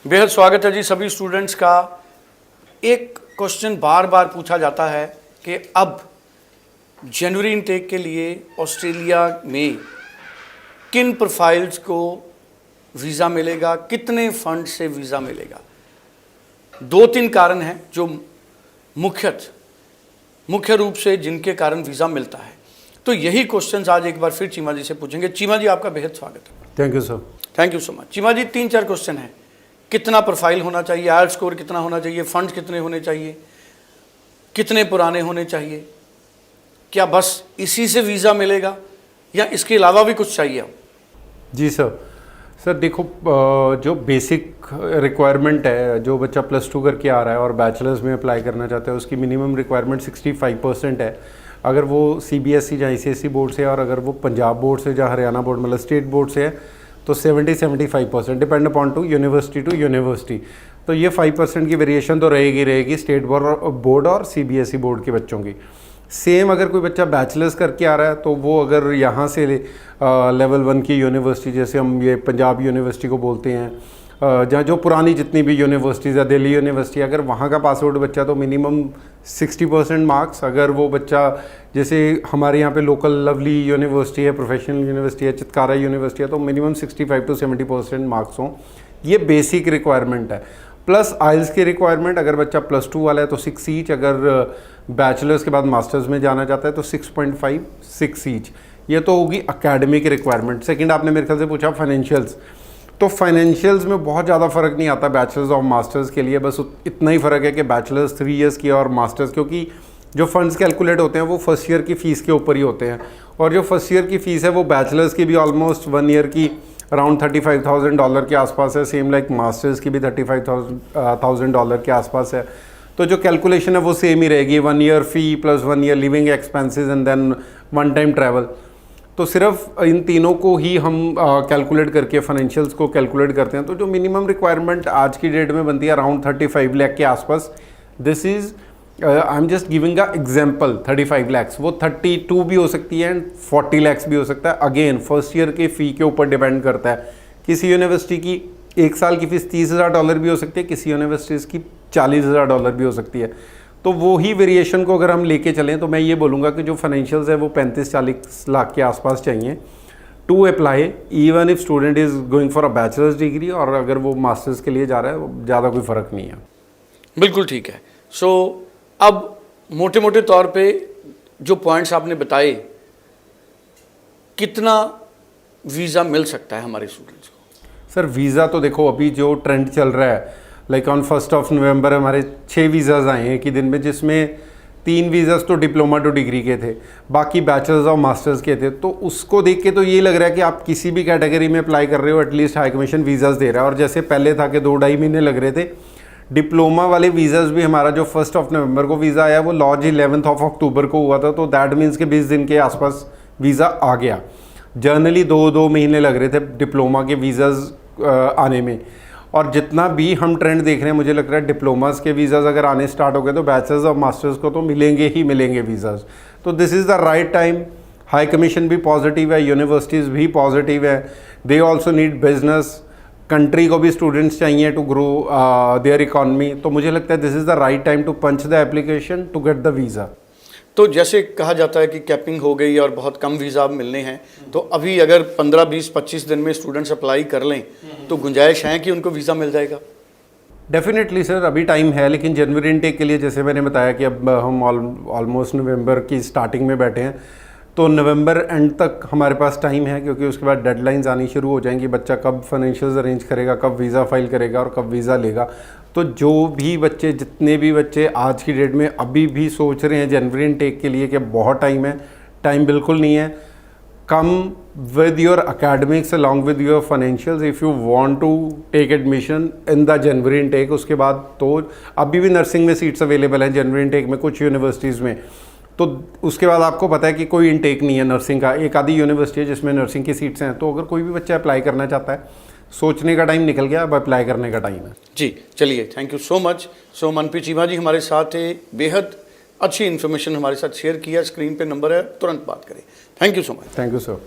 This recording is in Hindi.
बेहद स्वागत है जी सभी स्टूडेंट्स का। एक क्वेश्चन बार बार पूछा जाता है कि अब जनवरी इनटेक के लिए ऑस्ट्रेलिया में किन प्रोफाइल्स को वीज़ा मिलेगा, कितने फंड से वीज़ा मिलेगा। 2-3 कारण हैं जो मुख्य रूप से जिनके कारण वीज़ा मिलता है। तो यही क्वेश्चंस आज एक बार फिर चीमा जी से पूछेंगे। चीमा जी, आपका बेहद स्वागत है। Thank you sir. Thank you so much. Cheema ji, 3-4 question हैं। कितना प्रोफाइल होना चाहिए, आईएलटीएस स्कोर कितना होना चाहिए, फंड्स कितने होने चाहिए, कितने पुराने होने चाहिए, क्या बस इसी से वीज़ा मिलेगा या इसके अलावा भी कुछ चाहिए? जी सर देखो, जो बेसिक रिक्वायरमेंट है, जो बच्चा +2 करके आ रहा है और बैचलर्स में अप्लाई करना चाहता है, उसकी मिनिमम रिक्वायरमेंट 65% है। अगर वो CBSE या ICSE बोर्ड से है और अगर वो पंजाब बोर्ड से या हरियाणा बोर्ड मतलब स्टेट बोर्ड से है तो 70-75%, डिपेंड अपॉन टू यूनिवर्सिटी। तो ये 5% की वेरिएशन तो रहेगी स्टेट बोर्ड और CBSE बोर्ड के बच्चों की। सेम अगर कोई बच्चा बैचलर्स करके आ रहा है तो वो अगर यहाँ से लेवल 1 की यूनिवर्सिटी, जैसे हम ये पंजाब यूनिवर्सिटी को बोलते हैं, जहाँ जो पुरानी जितनी भी यूनिवर्सिटीज़ है, दिल्ली यूनिवर्सिटी, अगर वहाँ का पास आउट बच्चा तो मिनिमम 60% मार्क्स। अगर वो बच्चा जैसे हमारे यहाँ पे लोकल लवली यूनिवर्सिटी है, प्रोफेशनल यूनिवर्सिटी है, चितकारा यूनिवर्सिटी है, तो मिनिमम 65 to 70% मार्क्स हों। ये बेसिक रिक्वायरमेंट है। प्लस आइल्स की रिक्वायरमेंट, अगर बच्चा +2 वाला है तो 6 ईच, अगर बैचलर्स के बाद मास्टर्स में जाना चाहता है तो 6.5 6 ईच। ये तो होगी एकेडमिक रिक्वायरमेंट। सेकंड, आपने मेरे ख्याल से पूछा फाइनेंशियल्स। तो फाइनेंशियल्स में बहुत ज़्यादा फ़र्क नहीं आता बैचलर्स और मास्टर्स के लिए। बस इतना ही फ़र्क है कि बैचलर्स 3 ईयर्स की और मास्टर्स, क्योंकि जो फंड्स कैलकुलेट होते हैं वो फर्स्ट ईयर की फ़ीस के ऊपर ही होते हैं। और जो फर्स्ट ईयर की फ़ीस है वो बैचलर्स की भी ऑलमोस्ट 1 ईयर की अराउंड $35,000 के आसपास है। सेम लाइक मास्टर्स की भी $35,000 के आसपास है। तो जो कैलकुलेशन है वो सेम ही रहेगी, 1 year fee plus 1 year living expenses and then 1 time travel. तो सिर्फ इन तीनों को ही हम कैलकुलेट करके फाइनेंशियल्स को कैलकुलेट करते हैं। तो जो मिनिमम रिक्वायरमेंट आज की डेट में बनती है अराउंड 35 लाख के आसपास। This is I am just giving a example. 35 lakh वो 32 भी हो सकती है एंड 40 लाख भी हो सकता है। अगेन फर्स्ट ईयर के फ़ी के ऊपर डिपेंड करता है। किसी यूनिवर्सिटी की 1 साल की फ़ीस $30,000 भी हो सकती है, किसी यूनिवर्सिटीज़ की $40,000 भी हो सकती है। तो वो ही वेरिएशन को अगर हम लेके चलें तो मैं ये बोलूँगा कि जो फाइनेंशियल्स है वो 35-40 लाख के आसपास चाहिए to apply, even if student is going for a bachelor's degree, और अगर वो मास्टर्स के लिए जा रहा है ज़्यादा कोई फ़र्क नहीं है। बिल्कुल ठीक है। सो अब मोटे मोटे तौर पे जो पॉइंट्स आपने बताए, कितना वीज़ा मिल सकता है हमारे स्टूडेंट्स को? सर वीज़ा तो देखो अभी जो ट्रेंड चल रहा है, लाइक ऑन 1 नवंबर हमारे 6 वीज़ाज़ आए हैं एक ही दिन में, जिसमें 3 वीज़ाज़ तो डिप्लोमा टू डिग्री के थे, बाकी बैचलर्स और मास्टर्स के थे। तो उसको देख के तो ये लग रहा है कि आप किसी भी कैटेगरी में अप्लाई कर रहे हो एटलीस्ट हाई कमीशन वीज़ाज़ दे रहा है। और जैसे पहले था कि 2-2.5 महीने लग रहे थे, डिप्लोमा वाले वीज़ाज़ भी हमारा जो 1 नवंबर को वीज़ा आया वो लॉन्च 11 अक्टूबर को हुआ था। तो दैट मीन्स के 20 दिन के आसपास वीज़ा आ गया। जर्नली 2 महीने लग रहे थे डिप्लोमा के वीज़ाज़ आने में। और जितना भी हम ट्रेंड देख रहे हैं, मुझे लग रहा है डिप्लोमास के वीज़ाज़ अगर आने स्टार्ट हो गए तो बैचलर्स और मास्टर्स को तो मिलेंगे ही मिलेंगे वीज़ाज़। तो this is the right time. High commission भी पॉजिटिव है, यूनिवर्सिटीज़ भी पॉजिटिव है, they also need business, country को भी स्टूडेंट्स चाहिए टू ग्रो देयर इकॉनमी। तो मुझे लगता है this is the right time to punch the application to get the visa. तो जैसे कहा जाता है कि कैपिंग हो गई और बहुत कम वीज़ा अब मिलने हैं, तो अभी अगर 15, 20, 25 दिन में स्टूडेंट्स अप्लाई कर लें तो गुंजाइश है कि उनको वीज़ा मिल जाएगा? डेफिनेटली सर, अभी टाइम है। लेकिन जनवरी इनटेक के लिए जैसे मैंने बताया कि अब हम ऑलमोस्ट नवंबर की स्टार्टिंग में बैठे हैं, तो नवंबर एंड तक हमारे पास टाइम है, क्योंकि उसके बाद डेडलाइंस आनी शुरू हो जाएंगी। बच्चा कब फाइनेंशियल्स अरेंज करेगा, कब वीज़ा फाइल करेगा और कब वीज़ा लेगा। तो जो भी बच्चे, जितने भी बच्चे आज की डेट में अभी भी सोच रहे हैं जनवरी इनटेक के लिए कि बहुत टाइम है, टाइम बिल्कुल नहीं है। Come with your academics along with your financials if you want to take admission in the January intake. उसके बाद तो अभी भी नर्सिंग में सीट्स अवेलेबल हैं जनवरी इनटेक में कुछ यूनिवर्सिटीज़ में। तो उसके बाद आपको पता है कि कोई इनटेक नहीं है नर्सिंग का, एक आधी यूनिवर्सिटी है जिसमें नर्सिंग की सीट्स हैं। तो अगर कोई भी बच्चा अप्लाई करना चाहता है, सोचने का टाइम निकल गया, अब अप्लाई करने का टाइम है। जी चलिए, थैंक यू सो मच। सो मनप्रीत चीमा जी हमारे साथ थे, बेहद अच्छी इन्फॉर्मेशन हमारे साथ शेयर किया। स्क्रीन पे नंबर है, तुरंत बात करें। Thank you so much. Thank you sir.